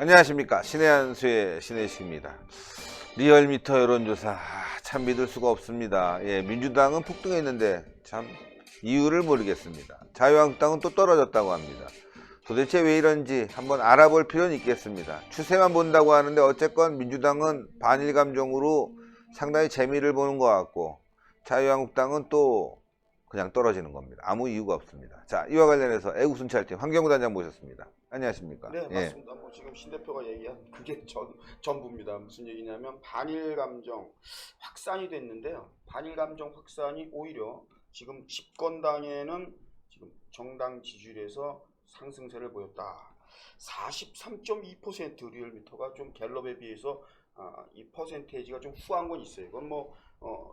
안녕하십니까. 신의 한수의 신혜식입니다. 리얼미터 여론조사 참 믿을 수가 없습니다. 민주당은 폭등했는데 참 이유를 모르겠습니다. 자유한국당은 또 떨어졌다고 합니다. 도대체 왜 이런지 한번 알아볼 필요는 있겠습니다. 추세만 본다고 하는데 어쨌건 민주당은 반일 감정으로 상당히 재미를 보는 것 같고 자유한국당은 또 그냥 떨어지는 겁니다. 아무 이유가 없습니다. 자, 이와 관련해서 애국순찰팀 환경부단장 모셨습니다. 안녕하십니까? 네, 맞습니다. 뭐 지금 신 대표가 얘기한 그게 전부입니다. 무슨 얘기냐면 반일 감정 확산이 됐는데요. 반일 감정 확산이 오히려 지금 집권당에는 지금 정당 지지율에서 상승세를 보였다. 43.2% 리얼미터가 좀 갤럽에 비해서 이 퍼센테이지가 좀 후한 건 있어요. 이건 뭐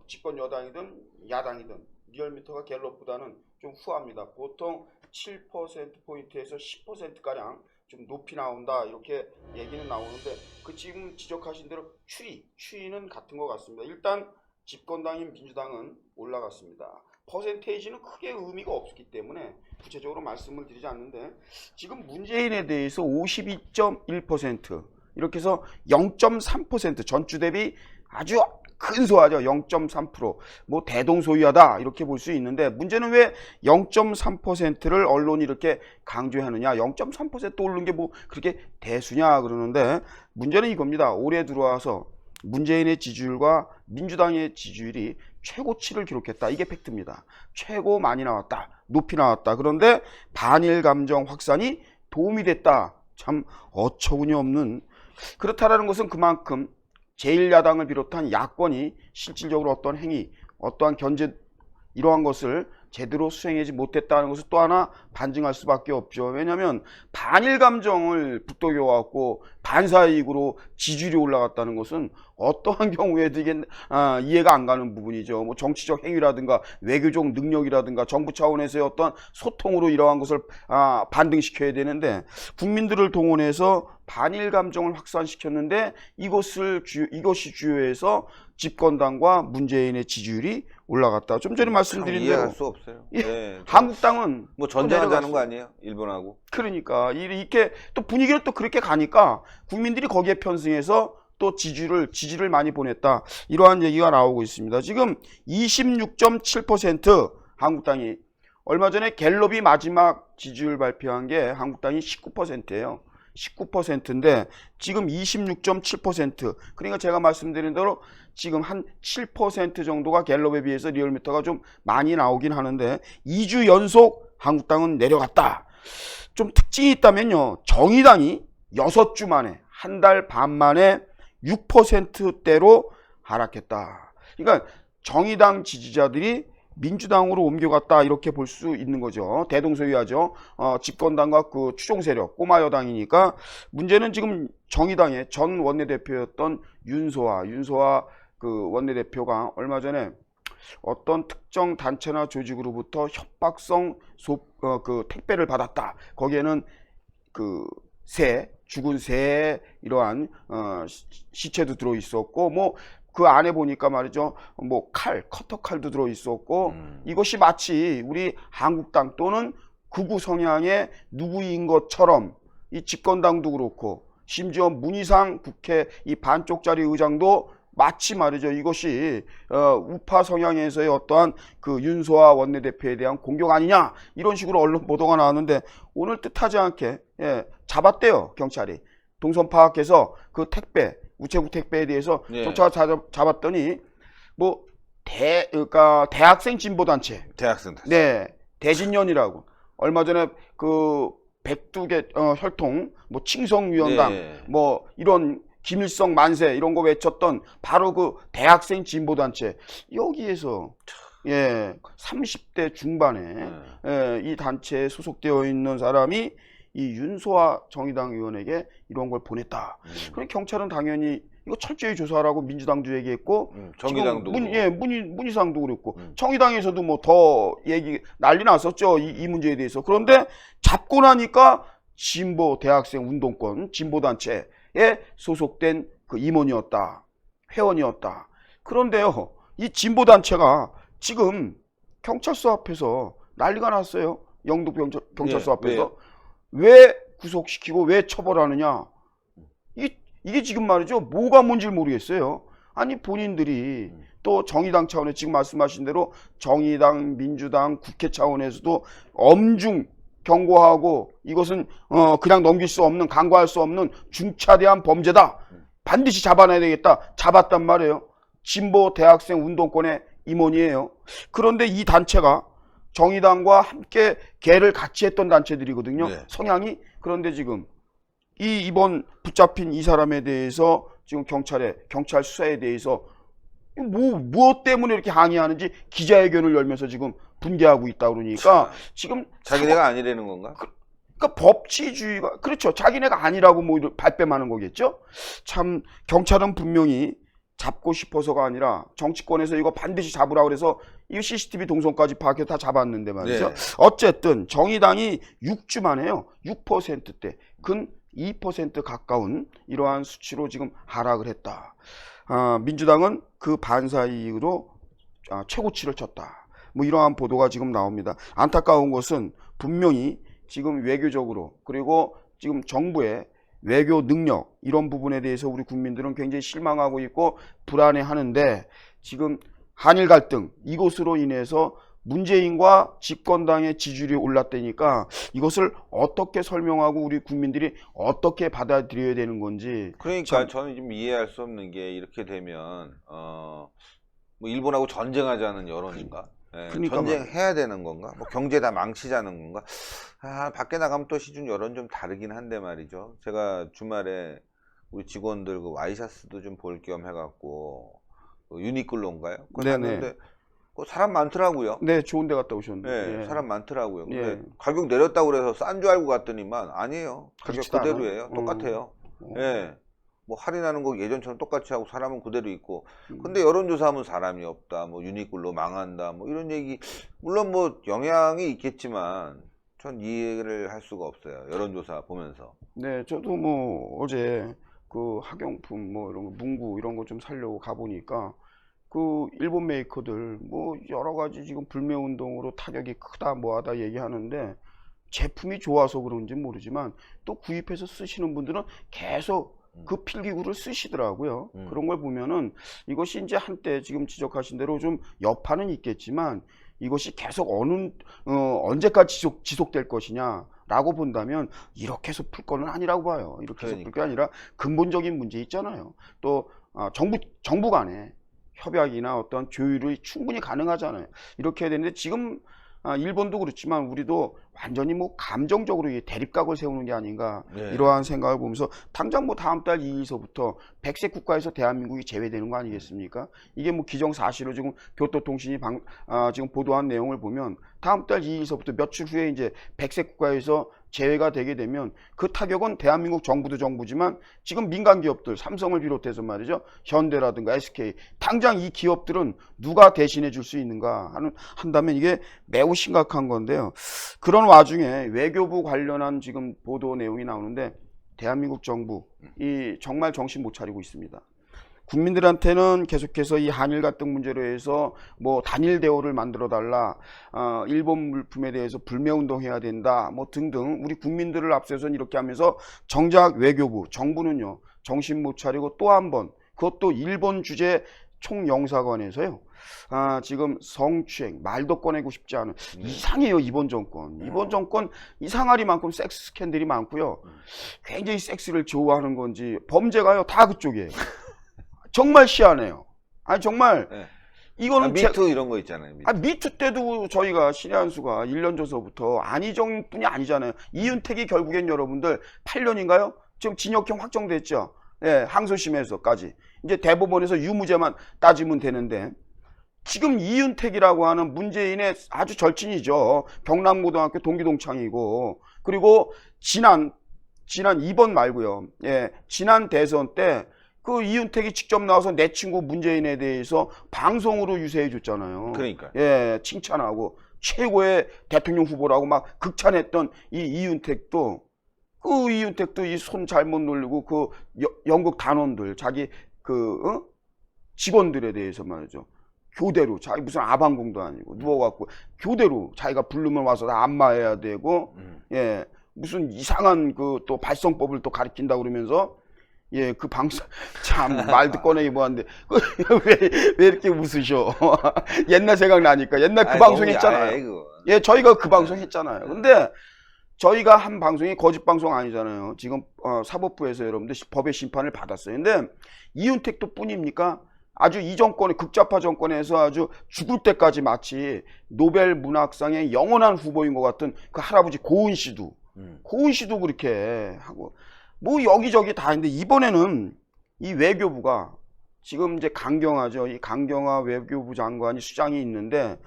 집권 여당이든 야당이든 리얼미터가 갤럽보다는 좀 후합니다. 보통 7%포인트에서 10%가량 좀 높이 나온다 이렇게 얘기는 나오는데 그 지금 지적하신 대로 추이는 같은 것 같습니다. 일단 집권당인 민주당은 올라갔습니다. 퍼센테이지는 크게 의미가 없기 때문에 구체적으로 말씀을 드리지 않는데 지금 문재인에 대해서 52.1% 이렇게 해서 0.3% 전주 대비 아주 근소하죠. 0.3%. 뭐 대동소이하다 이렇게 볼 수 있는데 문제는 왜 0.3%를 언론이 이렇게 강조하느냐. 0.3% 오른 게 뭐 그렇게 대수냐 그러는데 문제는 이겁니다. 올해 들어와서 문재인의 지지율과 민주당의 지지율이 최고치를 기록했다. 이게 팩트입니다. 최고 많이 나왔다. 높이 나왔다. 그런데 반일 감정 확산이 도움이 됐다. 참 어처구니 없는. 그렇다라는 것은 그만큼 제1야당을 비롯한 야권이 실질적으로 어떤 행위, 어떠한 견제 이러한 것을 제대로 수행하지 못했다는 것을 또 하나 반증할 수밖에 없죠. 왜냐하면 반일 감정을 북돋워갖고 반사이익으로 지지율이 올라갔다는 것은 어떠한 경우에도 이게 이해가 안 가는 부분이죠. 뭐 정치적 행위라든가 외교적 능력이라든가 정부 차원에서의 어떤 소통으로 이러한 것을 반등시켜야 되는데 국민들을 동원해서 반일 감정을 확산시켰는데 이것이 주요해서 집권당과 문재인의 지지율이 올라갔다. 좀 전에 말씀드린 대로 이해할 수 없어요. 네, 한국당은 뭐 전쟁하자는 거 아니에요? 일본하고. 그러니까 이렇게 또 분위기를 또 그렇게 가니까 국민들이 거기에 편승해서 또 지지를 많이 보냈다. 이러한 얘기가 나오고 있습니다. 지금 26.7% 한국당이 얼마 전에 갤럽이 마지막 지지율 발표한 게 한국당이 19%예요. 19%인데 지금 26.7%. 그러니까 제가 말씀드린 대로 지금 한 7% 정도가 갤럽에 비해서 리얼미터가 좀 많이 나오긴 하는데 2주 연속 한국당은 내려갔다. 좀 특징이 있다면요. 정의당이 6주 만에 한 달 반 만에 6%대로 하락했다. 그러니까 정의당 지지자들이 민주당으로 옮겨갔다 이렇게 볼 수 있는 거죠. 대동소이하죠. 집권당과 그 추종 세력 꼬마 여당이니까 문제는 지금 정의당의 전 원내대표였던 윤소아 그 원내대표가 얼마 전에 어떤 특정 단체나 조직으로부터 협박성 그 택배를 받았다. 거기에는 그 죽은 새 이러한 시체도 들어 있었고 뭐 그 안에 보니까 말이죠. 뭐 커터 칼도 들어 있었고 이것이 마치 우리 한국당 또는 극우 성향의 누구인 것처럼 이 집권당도 그렇고 심지어 문희상 국회 이 반쪽짜리 의장도 마치 말이죠. 이것이 우파 성향에서의 어떠한 그 윤소아 원내대표에 대한 공격 아니냐 이런 식으로 언론 보도가 나왔는데 오늘 뜻하지 않게 잡았대요. 경찰이 동선 파악해서 그 택배 우체국 택배에 대해서 쫓아 잡았더니 뭐 그러니까 대학생 진보단체 대진년이라고 얼마 전에 그 백두개 혈통 뭐 칭성위원당 뭐 이런 김일성 만세 이런 거 외쳤던 바로 그 대학생 진보단체 여기에서 30대 중반에 이 단체에 소속되어 있는 사람이 이 윤소아 정의당 의원에게 이런 걸 보냈다. 그럼 경찰은 당연히 이거 철저히 조사하라고 민주당도 얘기했고 정의당도 문희상도 그랬고 정의당에서도 뭐 더 난리 났었죠. 이 문제에 대해서. 그런데 잡고 나니까 진보 대학생 운동권 진보단체에 소속된 그 임원이었다. 회원이었다. 그런데요. 이 진보단체가 지금 경찰서 앞에서 난리가 났어요. 영도 경찰서 앞에서. 왜 구속시키고 왜 처벌하느냐. 이게 지금 말이죠. 뭐가 뭔지 모르겠어요. 아니 본인들이 또 정의당 차원에 지금 말씀하신 대로 정의당, 민주당, 국회 차원에서도 엄중 경고하고 이것은 그냥 넘길 수 없는, 간과할 수 없는 중차대한 범죄다. 반드시 잡아내야 되겠다. 잡았단 말이에요. 진보 대학생 운동권의 임원이에요. 그런데 이 단체가 정의당과 함께 개를 같이 했던 단체들이거든요. 네. 성향이. 그런데 지금 이번 붙잡힌 이 사람에 대해서 지금 경찰 수사에 대해서 무엇 때문에 이렇게 항의하는지 기자회견을 열면서 지금 분개하고 있다 그러니까 지금 자기네가 아니라는 건가? 그러니까 법치주의가 그렇죠. 자기네가 아니라고 뭐 발뺌하는 거겠죠. 참 경찰은 분명히 잡고 싶어서가 아니라 정치권에서 이거 반드시 잡으라 그래서 이거 CCTV 동선까지 파악해서 다 잡았는데 말이죠. 네. 어쨌든 정의당이 6주 만에요. 6%대 근 2% 가까운 이러한 수치로 지금 하락을 했다. 민주당은 그 반사이익으로 최고치를 쳤다. 뭐 이러한 보도가 지금 나옵니다. 안타까운 것은 분명히 지금 외교적으로 그리고 지금 정부의 외교 능력 이런 부분에 대해서 우리 국민들은 굉장히 실망하고 있고 불안해하는데 지금 한일 갈등 이것으로 인해서 문재인과 집권당의 지지율이 올랐다니까 이것을 어떻게 설명하고 우리 국민들이 어떻게 받아들여야 되는 건지. 그러니까 저는 좀 이해할 수 없는 게 이렇게 되면 뭐 일본하고 전쟁하자는 여론인가? 예, 그러니까 전쟁해야 되는 건가? 뭐 경제 다 망치자는 건가? 밖에 나가면 또 시중 여론 좀 다르긴 한데 말이죠. 제가 주말에 우리 직원들 그 와이셔츠도 좀 볼 겸 해갖고 유니클로인가요? 그거 네네. 샀는데 사람 많더라고요. 네, 좋은 데 갔다 오셨네. 네, 예. 사람 많더라고요. 근데 예. 가격 내렸다고 그래서 싼 줄 알고 갔더니만 아니에요. 가격 그렇지도 그대로예요. 않아. 똑같아요. 예. 뭐 할인하는 거 예전처럼 똑같이 하고 사람은 그대로 있고. 음. 근데 여론조사하면 사람이 없다. 뭐 유니클로 망한다. 뭐 이런 얘기. 물론 뭐 영향이 있겠지만 전 이해를 할 수가 없어요. 여론조사 보면서. 네, 저도 뭐 어제 그 학용품 뭐 이런 거 문구 이런 거 좀 사려고 가보니까 그 일본 메이커들 뭐 여러 가지 지금 불매 운동으로 타격이 크다 뭐하다 얘기하는데 제품이 좋아서 그런지 모르지만 또 구입해서 쓰시는 분들은 계속 그 필기구를 쓰시더라고요. 그런 걸 보면은 이것이 이제 한때 지금 지적하신 대로 좀 여파는 있겠지만 이것이 계속 언제까지 지속될 것이냐라고 본다면 이렇게 해서 풀 거는 아니라고 봐요. 이렇게 해서 풀 게 아니라 근본적인 문제 있잖아요. 또 정부 간에 협약이나 어떤 조율이 충분히 가능하잖아요. 이렇게 해야 되는데 지금 일본도 그렇지만 우리도 완전히 뭐 감정적으로 대립각을 세우는 게 아닌가 네. 이러한 생각을 보면서 당장 뭐 다음 달 2일서부터 100세 국가에서 대한민국이 제외되는 거 아니겠습니까? 이게 뭐 기정사실로 지금 교토통신이 지금 보도한 내용을 보면 다음 달 2일서부터 며칠 후에 이제 100세 국가에서 제외가 되게 되면 그 타격은 대한민국 정부도 정부지만 지금 민간 기업들 삼성을 비롯해서 말이죠. 현대라든가 SK 당장 이 기업들은 누가 대신해 줄 수 있는가 한다면 이게 매우 심각한 건데요. 그런 와중에 외교부 관련한 지금 보도 내용이 나오는데 대한민국 정부 정말 정신 못 차리고 있습니다. 국민들한테는 계속해서 이 한일 갈등 문제로 해서 뭐 단일 대우를 만들어 달라, 일본 물품에 대해서 불매 운동해야 된다, 뭐 등등 우리 국민들을 앞세워서 이렇게 하면서 정작 외교부 정부는요 정신 못 차리고 또 한 번 그것도 일본 주재 총영사관에서요. 지금 성추행 말도 꺼내고 싶지 않은 이상해요. 이번 정권 이상하리만큼 섹스 스캔들이 많고요. 굉장히 섹스를 좋아하는 건지 범죄가요 다 그쪽이에요. 정말 희한해요. 아니 정말 네. 이거는 미투 이런 거 있잖아요. 미투 때도 저희가 신의 한 수가 1년 전서부터 안희정뿐이 아니잖아요. 이윤택이 결국엔 여러분들 8년인가요? 지금 징역형 확정됐죠. 예, 항소심에서까지 이제 대법원에서 유무죄만 따지면 되는데 지금 이윤택이라고 하는 문재인의 아주 절친이죠. 경남고등학교 동기동창이고 그리고 지난 이번 말고요. 예, 지난 대선 때 그 이윤택이 직접 나와서 내 친구 문재인에 대해서 방송으로 유세해 줬잖아요. 그러니까. 예, 칭찬하고 최고의 대통령 후보라고 막 극찬했던 이윤택도 이 손 잘못 놀리고 그 영국 단원들 자기 직원들에 대해서 말이죠. 교대로 자기 무슨 아방궁도 아니고 누워갖고 교대로 자기가 부르면 와서 다 안마해야 되고 예 무슨 이상한 또 발성법을 또 가르친다 그러면서 예, 그 방송 참 말도 꺼내기 뭐한데 왜 이렇게 웃으셔? 옛날 생각나니까 옛날 그 아이, 방송 너무 했잖아요. 야해, 그거. 예, 저희가 그 방송 했잖아요. 근데 저희가 한 방송이 거짓 방송 아니잖아요. 지금 사법부에서 여러분들 법의 심판을 받았어요. 근데 이윤택도 뿐입니까? 아주 이 정권의 극좌파 정권에서 아주 죽을 때까지 마치 노벨 문학상의 영원한 후보인 것 같은 그 할아버지 고은 씨도 그렇게 하고 뭐 여기저기 다 있는데 이번에는 이 외교부가 지금 이제 강경하죠. 이 강경화 외교부 장관이 수장이 있는데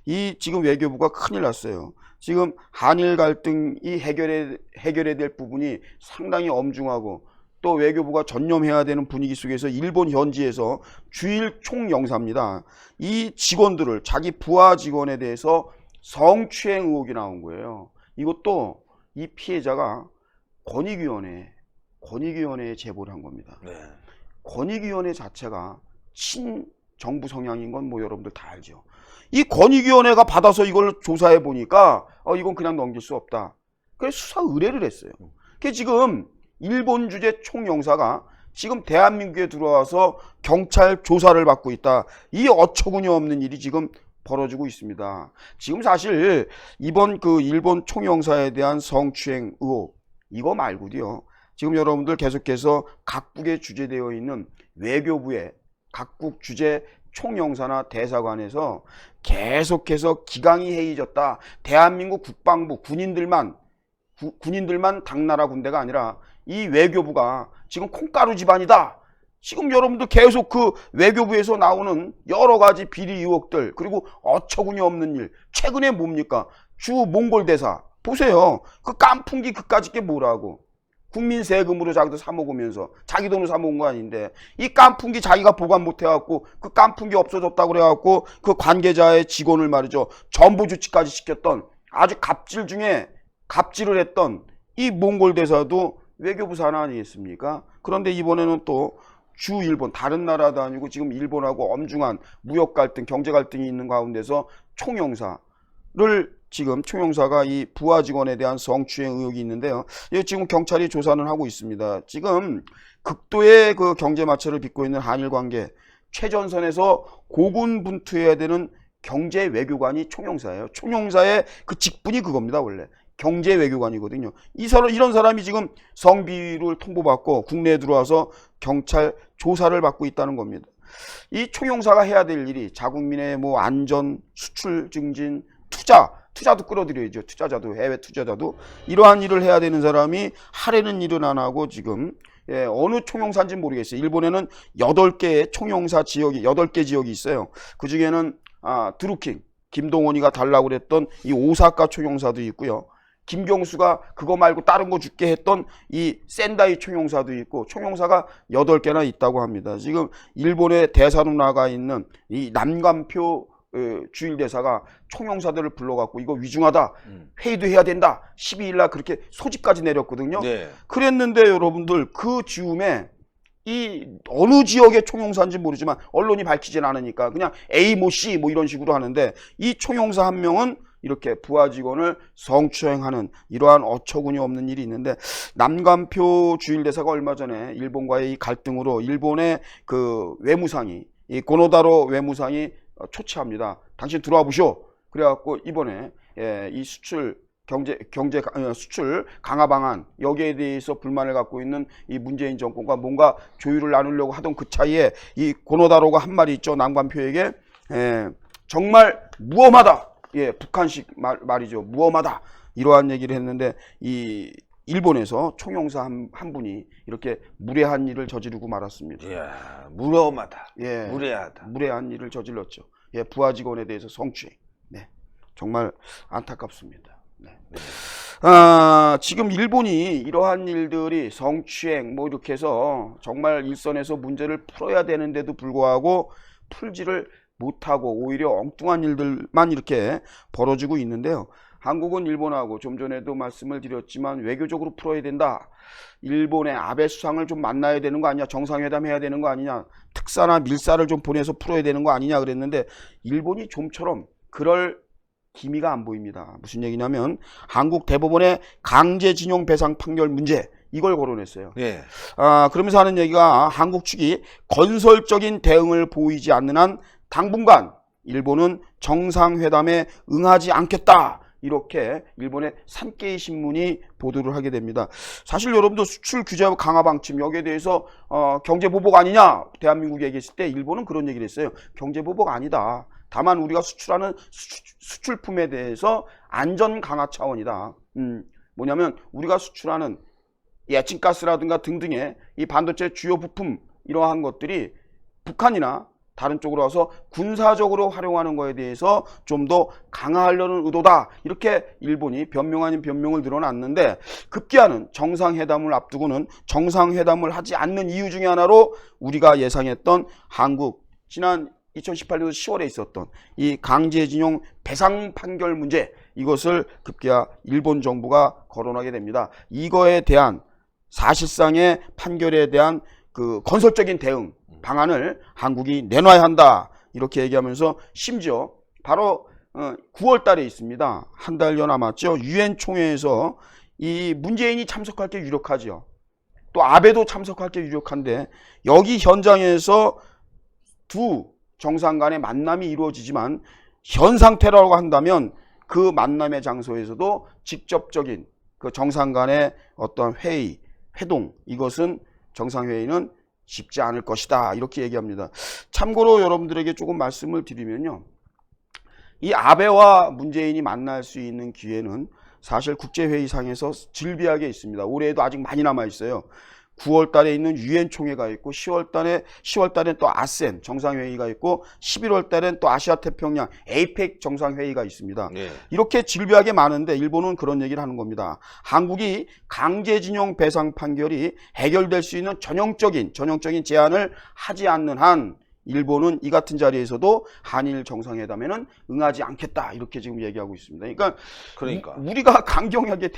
이 지금 외교부가 큰일 났어요. 지금 한일 갈등이 해결해야 될 부분이 상당히 엄중하고 또 외교부가 전념해야 되는 분위기 속에서 일본 현지에서 주일 총영사입니다. 이 직원들을 자기 부하 직원에 대해서 성추행 의혹이 나온 거예요. 이것도 이 피해자가 권익위원회에 제보를 한 겁니다. 네. 권익위원회 자체가 친정부 성향인 건 뭐 여러분들 다 알죠. 이 권익위원회가 받아서 이걸 조사해 보니까 이건 그냥 넘길 수 없다. 그래서 수사 의뢰를 했어요. 그게 지금 일본 주재 총영사가 지금 대한민국에 들어와서 경찰 조사를 받고 있다. 이 어처구니 없는 일이 지금 벌어지고 있습니다. 지금 사실 이번 그 일본 총영사에 대한 성추행 의혹 이거 말고도요. 지금 여러분들 계속해서 각국에 주재되어 있는 외교부의 각국 주재 총영사나 대사관에서 계속해서 기강이 해이졌다. 대한민국 국방부 군인들만 당나라 군대가 아니라 이 외교부가 지금 콩가루 집안이다. 지금 여러분들 계속 그 외교부에서 나오는 여러 가지 비리 의혹들 그리고 어처구니 없는 일 최근에 뭡니까? 주 몽골 대사 보세요. 그 깐풍기 그까짓 게 뭐라고. 국민 세금으로 자기도 사 먹으면서 자기 돈으로 사 먹은 거 아닌데 이 깐풍기 자기가 보관 못 해갖고 그 깐풍기 없어졌다고 그래갖고 그 관계자의 직원을 말이죠. 전부 조치까지 시켰던 아주 갑질 중에 갑질을 했던 이 몽골 대사도 외교부 산하 아니겠습니까? 그런데 이번에는 또 주 일본 다른 나라도 아니고 지금 일본하고 엄중한 무역 갈등 경제 갈등이 있는 가운데서 총영사를 지금 총영사가 이 부하 직원에 대한 성추행 의혹이 있는데요. 지금 경찰이 조사는 하고 있습니다. 지금 극도의 그 경제 마찰을 빚고 있는 한일 관계 최전선에서 고군분투해야 되는 경제 외교관이 총영사예요. 총영사의 그 직분이 그겁니다. 원래 경제 외교관이거든요. 이런 사람이 지금 성비위를 통보받고 국내에 들어와서 경찰 조사를 받고 있다는 겁니다. 이 총영사가 해야 될 일이 자국민의 뭐 안전, 수출 증진, 투자도 끌어들여야죠. 투자자도 해외 투자자도 이러한 일을 해야 되는 사람이 하려는 일은 안 하고 지금 어느 총영사인지 모르겠어요. 일본에는 8개의 총영사 지역이 8개 지역이 있어요. 그 중에는 드루킹 김동원이가 달라고 그랬던 이 오사카 총영사도 있고요. 김경수가 그거 말고 다른 거 줄게 했던 이 센다이 총영사도 있고 총영사가 8개나 있다고 합니다. 지금 일본의 대사로 나가 있는 이 남관표 주일대사가 총영사들을 불러갖고 이거 위중하다 회의도 해야 된다 12일날 그렇게 소집까지 내렸거든요. 네. 그랬는데 여러분들 그 즈음에 이 어느 지역의 총영사인지 모르지만 언론이 밝히진 않으니까 그냥 A 뭐 C 뭐 이런 식으로 하는데 이 총영사 한 명은 이렇게 부하 직원을 성추행하는 이러한 어처구니 없는 일이 있는데 남관표 주일대사가 얼마 전에 일본과의 이 갈등으로 일본의 그 외무상이 이 고노다로 외무상이 초치합니다. 당신 들어와 보시오. 그래갖고 이번에 이 수출 수출 강화 방안 여기에 대해서 불만을 갖고 있는 이 문재인 정권과 뭔가 조율을 나누려고 하던 그 차이에 이 고노다로가 한 말이 있죠. 남관표에게 정말 무엄하다. 북한식 말이죠. 무엄하다. 이러한 얘기를 했는데 이 일본에서 총영사 한 분이 이렇게 무례한 일을 저지르고 말았습니다. 이야, 무엄하다. 무례하다. 무례한 일을 저질렀죠. 부하 직원에 대해서 성추행. 네, 정말 안타깝습니다. 네. 지금 일본이 이러한 일들이 성추행 뭐 이렇게 해서 정말 일선에서 문제를 풀어야 되는데도 불구하고 풀지를 못하고 오히려 엉뚱한 일들만 이렇게 벌어지고 있는데요. 한국은 일본하고 좀 전에도 말씀을 드렸지만 외교적으로 풀어야 된다. 일본의 아베 수상을 좀 만나야 되는 거 아니냐. 정상회담 해야 되는 거 아니냐. 특사나 밀사를 좀 보내서 풀어야 되는 거 아니냐 그랬는데 일본이 좀처럼 그럴 기미가 안 보입니다. 무슨 얘기냐면 한국 대법원의 강제징용 배상 판결 문제 이걸 거론했어요. 예. 그러면서 하는 얘기가 한국 측이 건설적인 대응을 보이지 않는 한 당분간 일본은 정상회담에 응하지 않겠다. 이렇게 일본의 산케이 신문이 보도를 하게 됩니다. 사실 여러분도 수출 규제 강화 방침 여기에 대해서 경제 보복 아니냐 대한민국이 얘기했을 때 일본은 그런 얘기를 했어요. 경제 보복 아니다. 다만 우리가 수출하는 수출품에 대해서 안전 강화 차원이다. 뭐냐면 우리가 수출하는 액진가스라든가 등등의 이 반도체 주요 부품 이러한 것들이 북한이나 다른 쪽으로 와서 군사적으로 활용하는 거에 대해서 좀 더 강화하려는 의도다. 이렇게 일본이 변명 아닌 변명을 늘어놨는데 급기야는 정상회담을 앞두고는 정상회담을 하지 않는 이유 중에 하나로 우리가 예상했던 한국 지난 2018년 10월에 있었던 이 강제징용 배상 판결 문제 이것을 급기야 일본 정부가 거론하게 됩니다. 이거에 대한 사실상의 판결에 대한 그 건설적인 대응 방안을 한국이 내놔야 한다. 이렇게 얘기하면서 심지어 바로 9월 달에 있습니다. 한 달여 남았죠. 유엔 총회에서 이 문재인이 참석할 게 유력하죠. 또 아베도 참석할 게 유력한데 여기 현장에서 두 정상 간의 만남이 이루어지지만 현 상태라고 한다면 그 만남의 장소에서도 직접적인 그 정상 간의 어떤 회의, 회동 이것은 정상회의는 쉽지 않을 것이다. 이렇게 얘기합니다. 참고로 여러분들에게 조금 말씀을 드리면요. 이 아베와 문재인이 만날 수 있는 기회는 사실 국제회의상에서 질비하게 있습니다. 올해에도 아직 많이 남아있어요. 9월 달에 있는 유엔 총회가 있고 10월 달에 또 아센 정상회의가 있고 11월 달엔 또 아시아 태평양 에이펙 정상회의가 있습니다. 네. 이렇게 질비하게 많은데 일본은 그런 얘기를 하는 겁니다. 한국이 강제징용 배상 판결이 해결될 수 있는 전형적인 제안을 하지 않는 한 일본은 이 같은 자리에서도 한일 정상회담에는 응하지 않겠다 이렇게 지금 얘기하고 있습니다. 그러니까 우리가 강경하게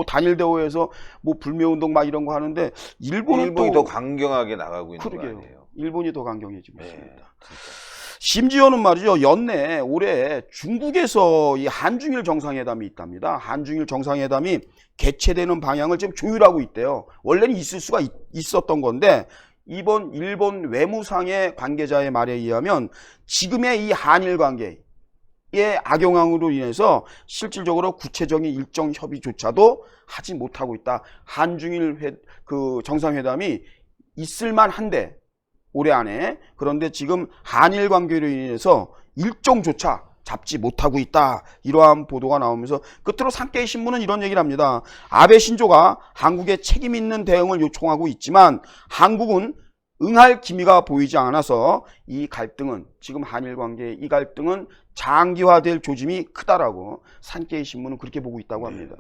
단일 대우에서 뭐 불매운동 막 이런 거 하는데 일본이 더 강경하게 나가고 있는 거 아니에요? 일본이 더 강경해지고 네, 있습니다. 진짜. 심지어는 말이죠. 연내 올해 중국에서 이 한중일 정상회담이 있답니다. 한중일 정상회담이 개최되는 방향을 지금 조율하고 있대요. 원래는 있을 수가 있었던 건데 이번 일본 외무상의 관계자의 말에 의하면 지금의 이 한일 관계의 악영향으로 인해서 실질적으로 구체적인 일정 협의조차도 하지 못하고 있다. 한중일 정상회담이 있을만 한데 올해 안에 그런데 지금 한일 관계로 인해서 일정조차 잡지 못하고 있다. 이러한 보도가 나오면서 끝으로 산케이 신문은 이런 얘기를 합니다. 아베 신조가 한국에 책임 있는 대응을 요청하고 있지만 한국은 응할 기미가 보이지 않아서 이 갈등은 지금 한일 관계의 이 갈등은 장기화될 조짐이 크다라고 산케이 신문은 그렇게 보고 있다고 합니다.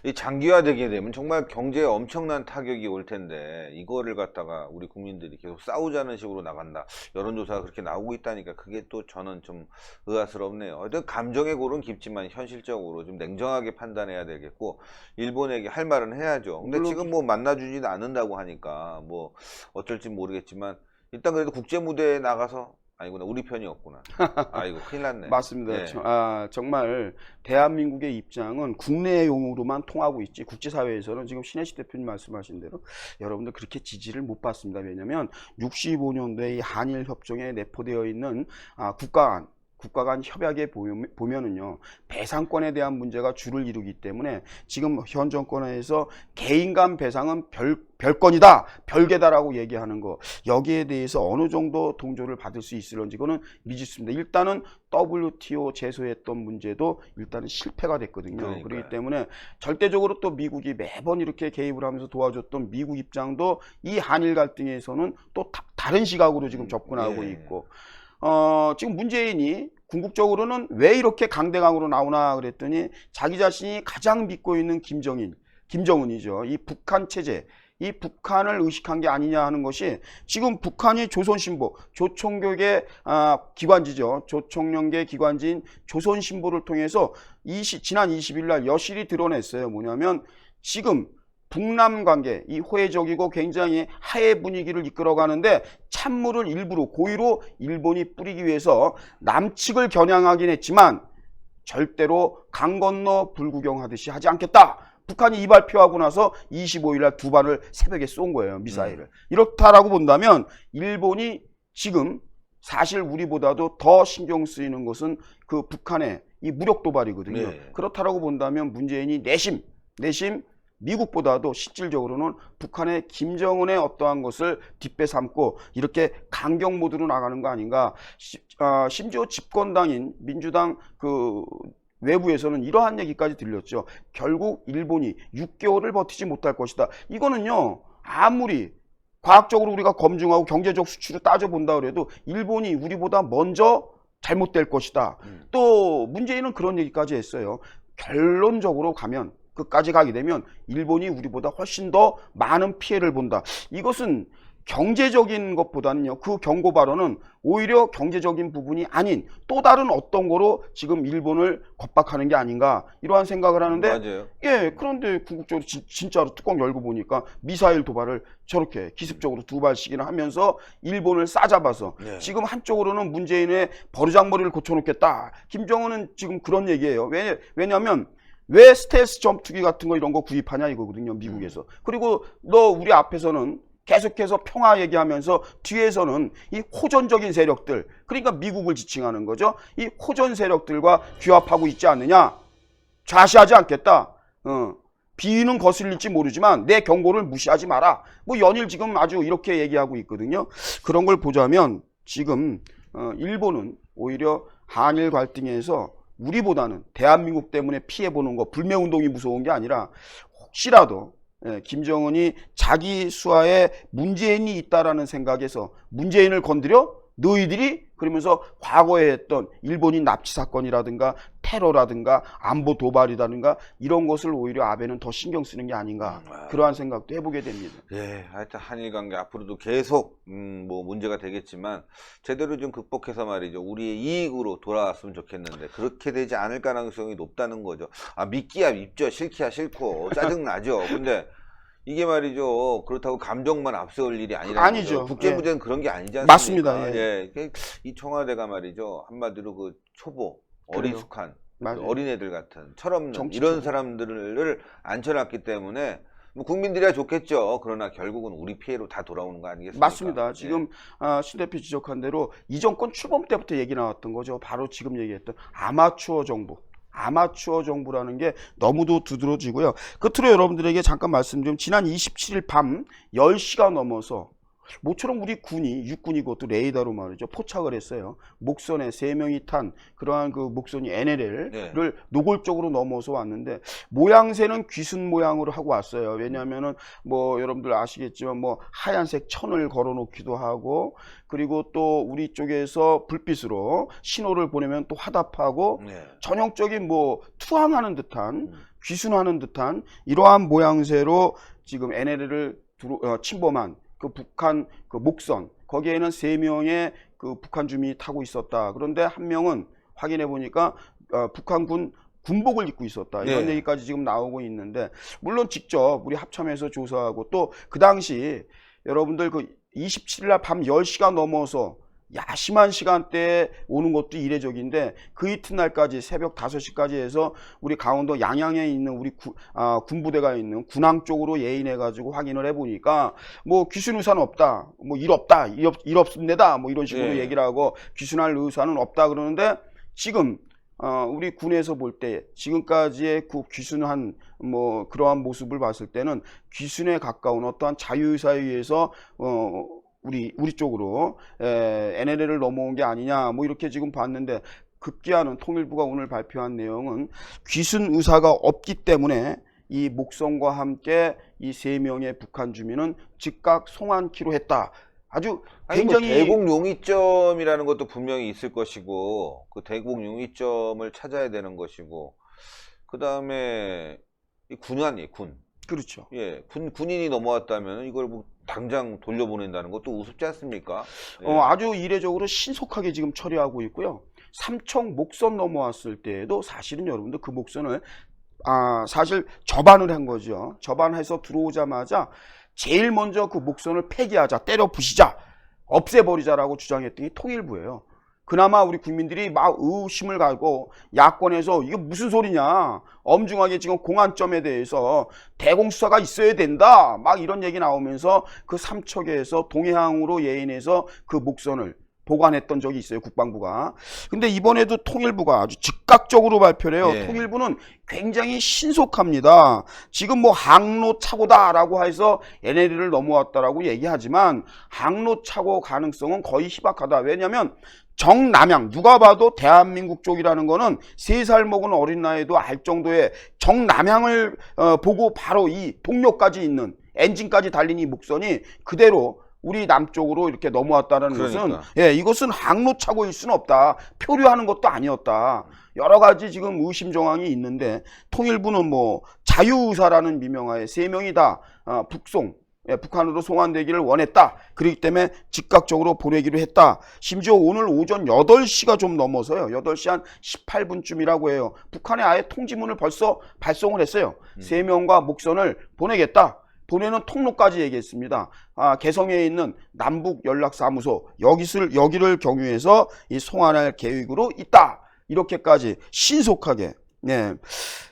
이 장기화되게 되면 정말 경제에 엄청난 타격이 올 텐데 이거를 갖다가 우리 국민들이 계속 싸우자는 식으로 나간다. 여론조사가 그렇게 나오고 있다니까 그게 또 저는 좀 의아스럽네요. 어떤 감정의 골은 깊지만 현실적으로 좀 냉정하게 판단해야 되겠고 일본에게 할 말은 해야죠. 근데 지금 뭐 만나주지는 않는다고 하니까 뭐 어쩔지 모르겠지만 일단 그래도 국제 무대에 나가서 아니구나 우리 편이었구나. 아이고 큰일 났네. 맞습니다. 네. 정말 대한민국의 입장은 국내용으로만 통하고 있지 국제사회에서는 지금 신혜식 대표님 말씀하신 대로 여러분들 그렇게 지지를 못 받습니다. 왜냐하면 65년도에 이 한일협정에 내포되어 있는 국가 간 협약에 보면은요 배상권에 대한 문제가 주를 이루기 때문에 지금 현 정권에서 개인 간 배상은 별건이다 별개다라고 얘기하는 거 여기에 대해서 어느 정도 동조를 받을 수 있을런지 그거는 미지수입니다. 일단은 WTO 제소했던 문제도 일단은 실패가 됐거든요. 그러니까요. 그렇기 때문에 절대적으로 또 미국이 매번 이렇게 개입을 하면서 도와줬던 미국 입장도 이 한일 갈등에서는 또 다른 시각으로 지금 접근하고 있고 지금 문재인이 궁극적으로는 왜 이렇게 강대강으로 나오나 그랬더니 자기 자신이 가장 믿고 있는 김정은이죠. 이 북한 체제, 이 북한을 의식한 게 아니냐 하는 것이 지금 북한이 조선신보, 조총교계 기관지죠. 조총련계 기관지인 조선신보를 통해서 지난 20일 날 여실히 드러냈어요. 뭐냐면 지금 북남 관계, 이 호혜적이고 굉장히 하해 분위기를 이끌어가는데 찬물을 일부러 고의로 일본이 뿌리기 위해서 남측을 겨냥하긴 했지만 절대로 강 건너 불구경하듯이 하지 않겠다. 북한이 이 발표하고 나서 25일 날 두 발을 새벽에 쏜 거예요. 미사일을. 이렇다라고 본다면 일본이 지금 사실 우리보다도 더 신경 쓰이는 것은 그 북한의 이 무력 도발이거든요. 네. 그렇다라고 본다면 문재인이 내심 미국보다도 실질적으로는 북한의 김정은의 어떠한 것을 뒷배 삼고 이렇게 강경 모드로 나가는 거 아닌가. 심지어 집권당인 민주당 그 외부에서는 이러한 얘기까지 들렸죠. 결국 일본이 6개월을 버티지 못할 것이다. 이거는요, 아무리 과학적으로 우리가 검증하고 경제적 수치로 따져본다 그래도 일본이 우리보다 먼저 잘못될 것이다. 또 문재인은 그런 얘기까지 했어요. 결론적으로 가면, 끝까지 가게 되면 일본이 우리보다 훨씬 더 많은 피해를 본다. 이것은 경제적인 것보다는요, 그 경고 발언은 오히려 경제적인 부분이 아닌 또 다른 어떤 거로 지금 일본을 겁박하는 게 아닌가, 이러한 생각을 하는데, 맞아요. 예, 그런데 궁극적으로 진짜로 뚜껑 열고 보니까 미사일 도발을 저렇게 기습적으로 두 발씩이나 하면서 일본을 싸잡아서 네. 지금 한쪽으로는 문재인의 버르장머리를 고쳐놓겠다. 김정은은 지금 그런 얘기예요. 왜냐하면 왜 스텔스 점투기 같은 거 이런 거 구입하냐 이거거든요, 미국에서. 그리고 너 우리 앞에서는 계속해서 평화 얘기하면서 뒤에서는 이 호전적인 세력들, 그러니까 미국을 지칭하는 거죠. 이 호전 세력들과 규합하고 있지 않느냐. 좌시하지 않겠다. 비위는 거슬릴지 모르지만 내 경고를 무시하지 마라. 뭐 연일 지금 아주 이렇게 얘기하고 있거든요. 그런 걸 보자면 지금 일본은 오히려 한일 갈등에서 우리보다는 대한민국 때문에 피해보는 거, 불매운동이 무서운 게 아니라 혹시라도 김정은이 자기 수하에 문재인이 있다라는 생각에서 문재인을 건드려 너희들이 그러면서 과거에 했던 일본인 납치 사건이라든가 테러라든가 안보 도발이라든가 이런 것을 오히려 아베는 더 신경 쓰는 게 아닌가, 그러한 생각도 해보게 됩니다. 예, 하여튼 한일 관계 앞으로도 계속 뭐 문제가 되겠지만 제대로 좀 극복해서 말이죠, 우리의 이익으로 돌아왔으면 좋겠는데 그렇게 되지 않을 가능성이 높다는 거죠. 믿기야 밉죠, 싫기야 싫고 짜증 나죠. 근데 이게 말이죠, 그렇다고 감정만 앞세울 일이 아니라는 아니죠. 거죠. 국제 문제는 그런 게 아니지 않습니까? 맞습니다. 예. 이 청와대가 말이죠, 한마디로 그 초보, 어리숙한 맞아요. 어린애들 같은 철없는 정치적으로. 이런 사람들을 앉혀놨기 때문에 뭐 국민들이야 좋겠죠. 그러나 결국은 우리 피해로 다 돌아오는 거 아니겠습니까? 맞습니다. 지금 신 대표 지적한 대로 이 정권 출범 때부터 얘기 나왔던 거죠. 바로 지금 얘기했던 아마추어 정부. 아마추어 정부라는 게 너무도 두드러지고요. 끝으로 여러분들에게 잠깐 말씀 좀, 지난 27일 밤 10시가 넘어서 모처럼 우리 군이, 육군이고 또 레이더로 말이죠, 포착을 했어요. 목선에 3명이 탄 그러한 그 목선이 NLL을 노골적으로 넘어서 왔는데 모양새는 귀순 모양으로 하고 왔어요. 왜냐하면은 뭐 여러분들 아시겠지만 뭐 하얀색 천을 걸어 놓기도 하고, 그리고 또 우리 쪽에서 불빛으로 신호를 보내면 또 화답하고, 전형적인 뭐 투항하는 듯한, 귀순하는 듯한 이러한 모양새로 지금 NLL을 침범한 그 북한 그 목선, 거기에는 3명의 그 북한 주민이 타고 있었다. 그런데 한 명은 확인해 보니까 북한군 군복을 입고 있었다. 이런 얘기까지 지금 나오고 있는데, 물론 직접 우리 합참에서 조사하고 또 그 당시 여러분들 그 27일 날 밤 10시가 넘어서 야심한 시간대에 오는 것도 이례적인데 그 이튿날까지 새벽 5시까지 해서 우리 강원도 양양에 있는 우리 군부대가 있는 군항 쪽으로 예인해가지고 확인을 해보니까 뭐 귀순 의사는 없다, 뭐 일 없다, 일 없습니다, 뭐 이런 식으로 얘기를 하고 귀순할 의사는 없다 그러는데, 지금 우리 군에서 볼 때 지금까지의 그 귀순한 뭐 그러한 모습을 봤을 때는 귀순에 가까운 어떠한 자유의사에 의해서 우리 쪽으로 NLL을 넘어온 게 아니냐, 뭐 이렇게 지금 봤는데, 급기야는 통일부가 오늘 발표한 내용은 귀순 의사가 없기 때문에 이 목선과 함께 이 3명의 북한 주민은 즉각 송환키로 했다. 아주 굉장히 뭐 대공 용의점이라는 것도 분명히 있을 것이고, 그 대공 용의점을 찾아야 되는 것이고, 그 다음에 이 군안이 군. 그렇죠. 예, 군인이 넘어왔다면 이걸 뭐 당장 돌려보낸다는 것도 우습지 않습니까? 예. 아주 이례적으로 신속하게 지금 처리하고 있고요. 삼청 목선 넘어왔을 때에도 사실은 여러분들 그 목선을 사실 접안을 한 거죠. 접안해서 들어오자마자 제일 먼저 그 목선을 폐기하자, 때려 부시자, 없애버리자라고 주장했더니 통일부예요. 그나마 우리 국민들이 막 의심을 가고 야권에서 이게 무슨 소리냐, 엄중하게 지금 공안점에 대해서 대공수사가 있어야 된다, 막 이런 얘기 나오면서 그 삼척에서 동해항으로 예인해서 그 목선을 보관했던 적이 있어요, 국방부가. 근데 이번에도 통일부가 아주 즉각적으로 발표를 해요. 예. 통일부는 굉장히 신속합니다. 지금 뭐 항로 착오다라고 해서 NLL을 넘어왔다라고 얘기하지만 항로 착오 가능성은 거의 희박하다. 왜냐하면 정남향, 누가 봐도 대한민국 쪽이라는 거는 3살 먹은 어린 나이도 알 정도의 정남향을 보고 바로 이 동료까지 있는 엔진까지 달린 이 목선이 그대로 우리 남쪽으로 이렇게 넘어왔다는 그러니까. 것은, 예, 이것은 항로 착오일 수는 없다. 표류하는 것도 아니었다. 여러 가지 지금 의심 정황이 있는데 통일부는 뭐 자유의사라는 미명하에 3명이 다 북송, 예, 북한으로 송환되기를 원했다. 그렇기 때문에 즉각적으로 보내기로 했다. 심지어 오늘 오전 8시가 좀 넘어서요. 8시 한 18분쯤이라고 해요. 북한에 아예 통지문을 벌써 발송을 했어요. 3명과 목선을 보내겠다. 보내는 통로까지 얘기했습니다. 개성에 있는 남북연락사무소 여기를 경유해서 이 송환할 계획으로 있다. 이렇게까지 신속하게, 네,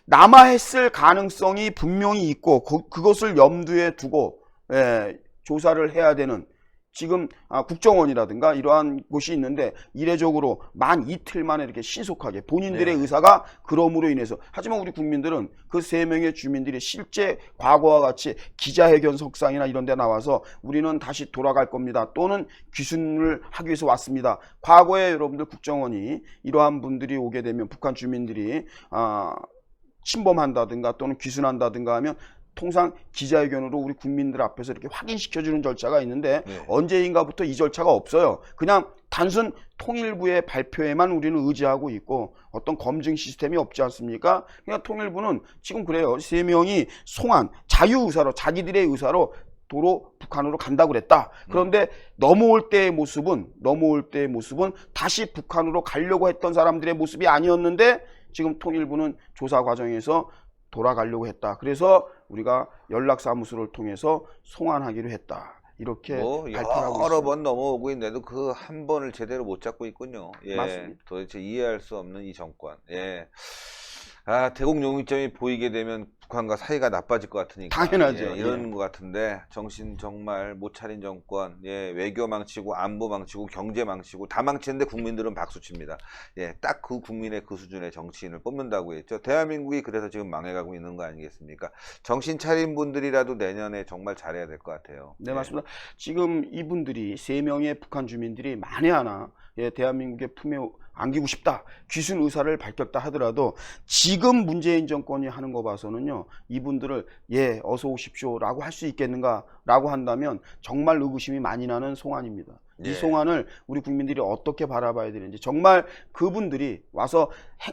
남하했을 가능성이 분명히 있고 그것을 염두에 두고, 예, 조사를 해야 되는 지금 국정원이라든가 이러한 곳이 있는데 이례적으로 만 이틀 만에 이렇게 신속하게 본인들의 네. 의사가 그럼으로 인해서, 하지만 우리 국민들은 그 3명의 주민들이 실제 과거와 같이 기자회견석상이나 이런 데 나와서 우리는 다시 돌아갈 겁니다, 또는 귀순을 하기 위해서 왔습니다. 과거에 여러분들 국정원이 이러한 분들이 오게 되면 북한 주민들이 침범한다든가 또는 귀순한다든가 하면 통상 기자회견으로 우리 국민들 앞에서 이렇게 확인시켜주는 절차가 있는데, 네. 언제인가부터 이 절차가 없어요. 그냥 단순 통일부의 발표에만 우리는 의지하고 있고 어떤 검증 시스템이 없지 않습니까? 그냥 통일부는 지금 그래요. 3명이 송환, 자유의사로, 자기들의 의사로 도로 북한으로 간다고 그랬다. 그런데 넘어올 때의 모습은 다시 북한으로 가려고 했던 사람들의 모습이 아니었는데, 지금 통일부는 조사 과정에서 돌아가려고 했다. 그래서 우리가 연락사무소를 통해서 송환하기로 했다. 이렇게 뭐 발표를 하고 여러 있습니다. 번 넘어오고 있는데도 그 한 번을 제대로 못 잡고 있군요. 예, 맞습니다. 도대체 이해할 수 없는 이 정권. 예. 대국 용의점이 보이게 되면 북한과 사이가 나빠질 것 같으니까. 당연하죠. 예, 이러는 것 같은데 정신 정말 못 차린 정권. 예, 외교 망치고 안보 망치고 경제 망치고 다 망치는데 국민들은 박수칩니다. 예, 딱 그 국민의 그 수준의 정치인을 뽑는다고 했죠. 대한민국이 그래서 지금 망해가고 있는 거 아니겠습니까? 정신 차린 분들이라도 내년에 정말 잘해야 될 것 같아요. 네, 예. 맞습니다. 지금 이분들이 3명의 북한 주민들이 만에 하나, 예, 대한민국의 품에 안기고 싶다, 귀순 의사를 밝혔다 하더라도 지금 문재인 정권이 하는 거 봐서는요, 이분들을 예, 어서 오십시오 라고 할 수 있겠는가 라고 한다면 정말 의구심이 많이 나는 송환입니다. 예. 이 송환을 우리 국민들이 어떻게 바라봐야 되는지, 정말 그분들이 와서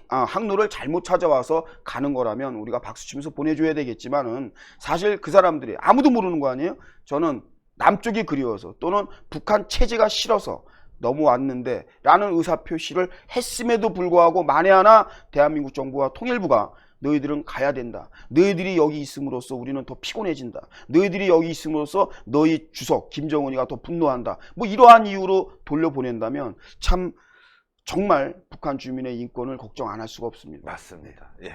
항로를 잘못 찾아와서 가는 거라면 우리가 박수치면서 보내줘야 되겠지만은, 사실 그 사람들이 아무도 모르는 거 아니에요? 저는 남쪽이 그리워서 또는 북한 체제가 싫어서 넘어왔는데 라는 의사표시를 했음에도 불구하고 만에 하나 대한민국 정부와 통일부가 너희들은 가야 된다, 너희들이 여기 있음으로써 우리는 더 피곤해진다, 너희들이 여기 있음으로써 너희 주석 김정은이가 더 분노한다, 뭐 이러한 이유로 돌려보낸다면 참 정말 북한 주민의 인권을 걱정 안 할 수가 없습니다. 맞습니다. 예.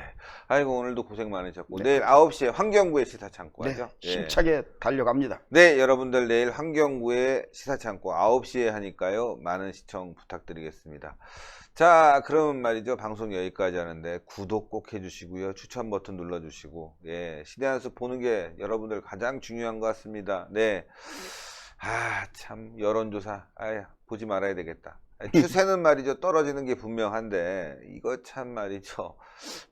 아이고, 오늘도 고생 많으셨고, 네. 내일 9시에 환경부의 시사창고 네, 하죠? 예. 힘차게 달려갑니다. 네, 여러분들 내일 환경부의 시사창고 9시에 하니까요, 많은 시청 부탁드리겠습니다. 자, 그러면 말이죠, 방송 여기까지 하는데 구독 꼭 해주시고요, 추천 버튼 눌러주시고, 예, 신의 한 수 보는 게 여러분들 가장 중요한 것 같습니다. 네, 참 여론조사 보지 말아야 되겠다. 추세는 말이죠, 떨어지는 게 분명한데 이거 참 말이죠,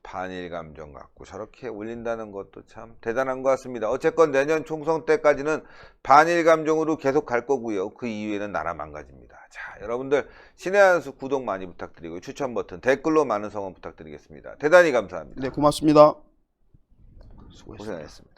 반일 감정 갖고 저렇게 올린다는 것도 참 대단한 것 같습니다. 어쨌건 내년 총선 때까지는 반일 감정으로 계속 갈 거고요, 그 이후에는 나라 망가집니다. 자, 여러분들 신의 한 수 구독 많이 부탁드리고 추천 버튼, 댓글로 많은 성원 부탁드리겠습니다. 대단히 감사합니다. 네, 고맙습니다. 수고했습니다. 고생하셨습니다.